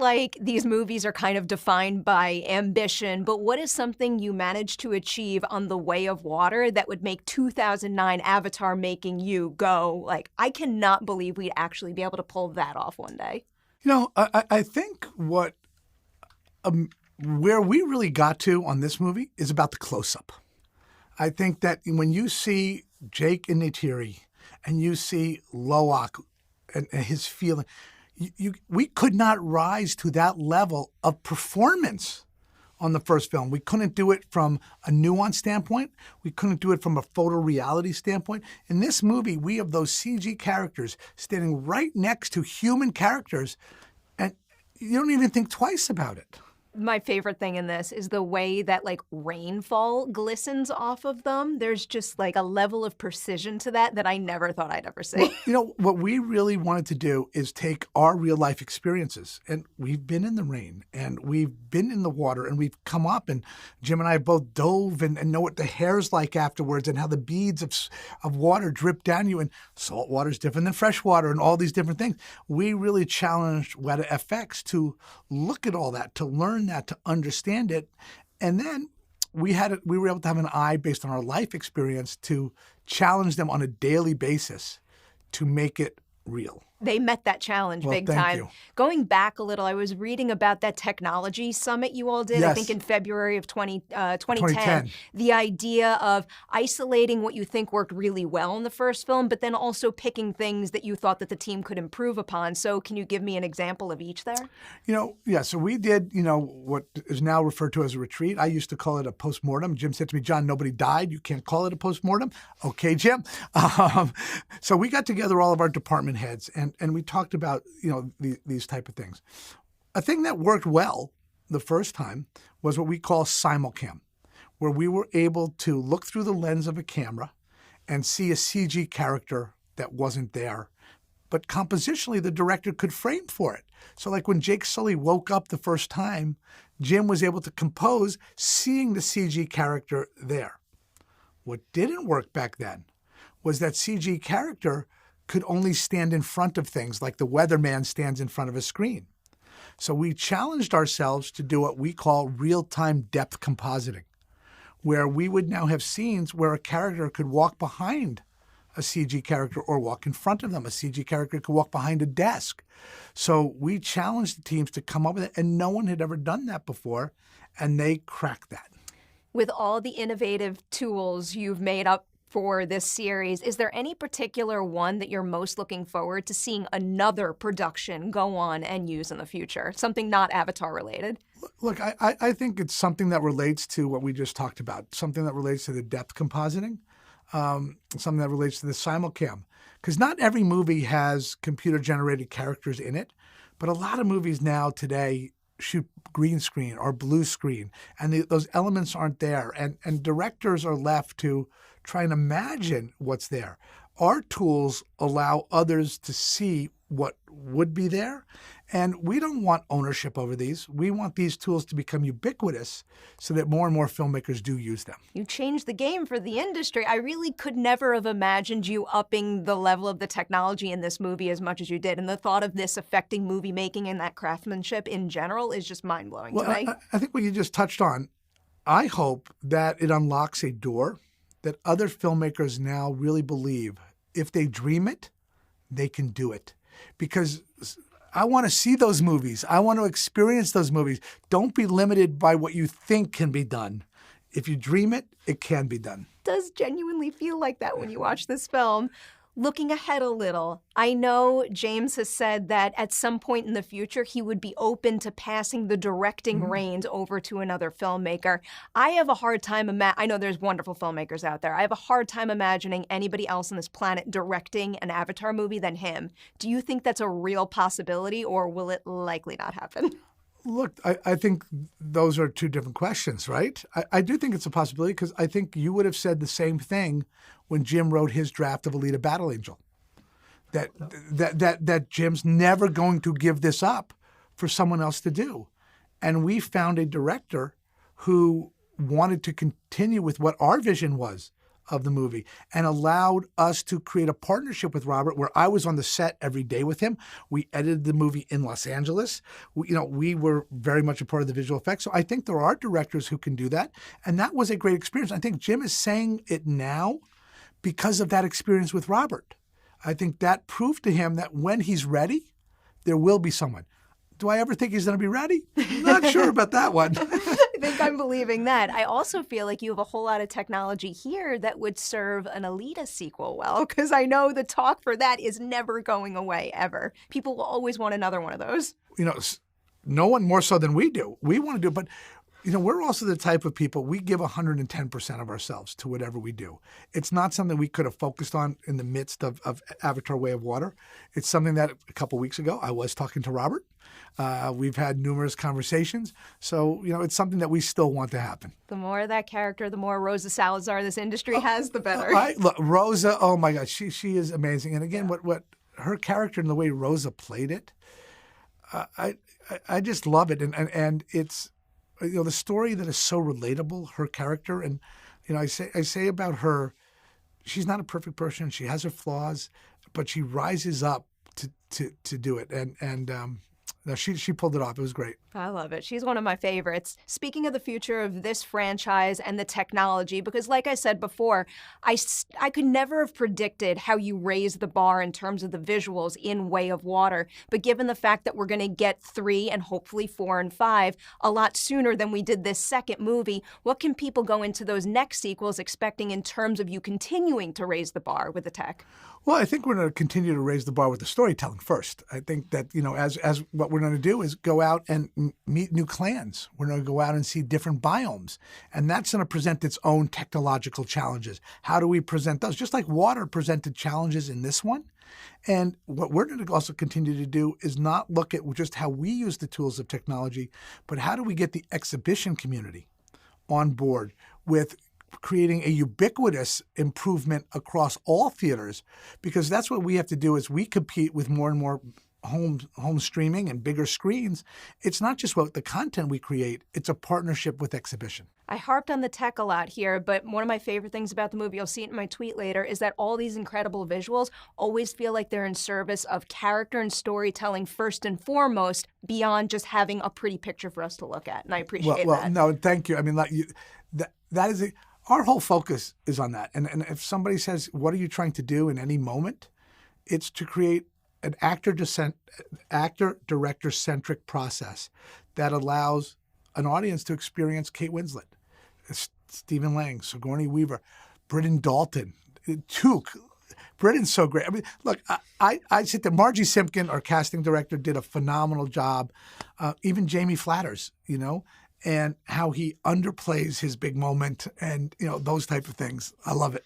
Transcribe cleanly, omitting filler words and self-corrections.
like these movies are kind of defined by ambition, but what is something you managed to achieve on the way of water that would make 2009 Avatar making you go, like, I cannot believe we'd actually be able to pull that off one day? I think where we really got to on this movie is about the close-up. I think that when you see Jake and Neytiri and you see Loak and his feeling, we could not rise to that level of performance on the first film. We couldn't do it from a nuance standpoint. We couldn't do it from a photoreality standpoint. In this movie, we have those CG characters standing right next to human characters, and you don't even think twice about it. My favorite thing in this is the way that, like, rainfall glistens off of them. There's just, like, a level of precision to that I never thought I'd ever see. Well, what we really wanted to do is take our real-life experiences, and we've been in the rain, and we've been in the water, and we've come up, and Jim and I both dove and know what the hair's like afterwards and how the beads of water drip down you, and salt water is different than fresh water and all these different things. We really challenged Weta FX to look at all that, to learn that, to understand it. And then we were able to have an eye based on our life experience to challenge them on a daily basis to make it real. They met that challenge big time. Thank you. Going back a little, I was reading about that technology summit you all did, yes. I think in February of 2010. 2010. The idea of isolating what you think worked really well in the first film, but then also picking things that you thought that the team could improve upon. So can you give me an example of each there? So we did, what is now referred to as a retreat. I used to call it a postmortem. Jim said to me, John, nobody died. You can't call it a postmortem. Okay, Jim. So we got together all of our department heads and we talked about, these type of things. A thing that worked well the first time was what we call simulcam, where we were able to look through the lens of a camera and see a CG character that wasn't there. But compositionally, the director could frame for it. So like when Jake Sully woke up the first time, Jim was able to compose seeing the CG character there. What didn't work back then was that CG character could only stand in front of things like the weatherman stands in front of a screen. So we challenged ourselves to do what we call real-time depth compositing, where we would now have scenes where a character could walk behind a CG character or walk in front of them. A CG character could walk behind a desk. So we challenged the teams to come up with it, and no one had ever done that before, and they cracked that. With all the innovative tools you've made up for this series, is there any particular one that you're most looking forward to seeing another production go on and use in the future? Something not Avatar related? Look, I think it's something that relates to what we just talked about, something that relates to the depth compositing, something that relates to the simulcam. Because not every movie has computer-generated characters in it, but a lot of movies now today shoot green screen or blue screen, and those elements aren't there. And directors are left to try and imagine what's there. Our tools allow others to see what would be there, and we don't want ownership over these. We want these tools to become ubiquitous so that more and more filmmakers do use them. You changed the game for the industry. I really could never have imagined you upping the level of the technology in this movie as much as you did, and the thought of this affecting movie making and that craftsmanship in general is just mind-blowing to me. I think what you just touched on, I hope that it unlocks a door that other filmmakers now really believe if they dream it, they can do it. Because I want to see those movies. I want to experience those movies. Don't be limited by what you think can be done. If you dream it, it can be done. It does genuinely feel like that when you watch this film. Looking ahead a little, I know James has said that at some point in the future, he would be open to passing the directing reins over to another filmmaker. I have a hard time I know there's wonderful filmmakers out there. I have a hard time imagining anybody else on this planet directing an Avatar movie than him. Do you think that's a real possibility, or will it likely not happen? Look, I think those are two different questions, right? I do think it's a possibility because I think you would have said the same thing when Jim wrote his draft of Alita Battle Angel. That Jim's never going to give this up for someone else to do. And we found a director who wanted to continue with what our vision was of the movie and allowed us to create a partnership with Robert where I was on the set every day with him. We edited the movie in Los Angeles. We were very much a part of the visual effects. So I think there are directors who can do that. And that was a great experience. I think Jim is saying it now because of that experience with Robert. I think that proved to him that when he's ready, there will be someone. Do I ever think he's going to be ready? Not sure about that one. I think I'm believing that. I also feel like you have a whole lot of technology here that would serve an Alita sequel well, because I know the talk for that is never going away, ever. People will always want another one of those. No one more so than we do. We want to do it, but we're also the type of people, we give 110% of ourselves to whatever we do. It's not something we could have focused on in the midst of Avatar Way of Water. It's something that a couple weeks ago I was talking to Robert. We've had numerous conversations. So, it's something that we still want to happen. The more that character, the more Rosa Salazar this industry has, the better. Look, Rosa, oh my God, she is amazing. And again, what her character and the way Rosa played it, I just love it. And it's, the story that is so relatable, her character. And, I say about her, she's not a perfect person. She has her flaws, but she rises up to do it. And no, she pulled it off. It was great. I love it. She's one of my favorites. Speaking of the future of this franchise and the technology, because like I said before, I could never have predicted how you raise the bar in terms of the visuals in Way of Water. But given the fact that we're going to get 3 and hopefully 4 and 5 a lot sooner than we did this second movie, what can people go into those next sequels expecting in terms of you continuing to raise the bar with the tech? Well, I think we're going to continue to raise the bar with the storytelling first. I think that, as what we're going to do is go out and meet new clans. We're going to go out and see different biomes. And that's going to present its own technological challenges. How do we present those? Just like water presented challenges in this one. And what we're going to also continue to do is not look at just how we use the tools of technology, but how do we get the exhibition community on board with creating a ubiquitous improvement across all theaters, because that's what we have to do as we compete with more and more home streaming and bigger screens. It's not just what the content we create, it's a partnership with exhibition. I harped on the tech a lot here, but one of my favorite things about the movie, you'll see it in my tweet later, is that all these incredible visuals always feel like they're in service of character and storytelling first and foremost, beyond just having a pretty picture for us to look at. And I appreciate that. Well, no, thank you. I mean, that is our whole focus is on that. And if somebody says, what are you trying to do in any moment? It's to create an actor-director-centric process that allows an audience to experience Kate Winslet, Stephen Lang, Sigourney Weaver, Britton Dalton, Took. Britton's so great. I mean, look, I sit there. Margie Simpkin, our casting director, did a phenomenal job. Even Jamie Flatters, and how he underplays his big moment and, those type of things. I love it.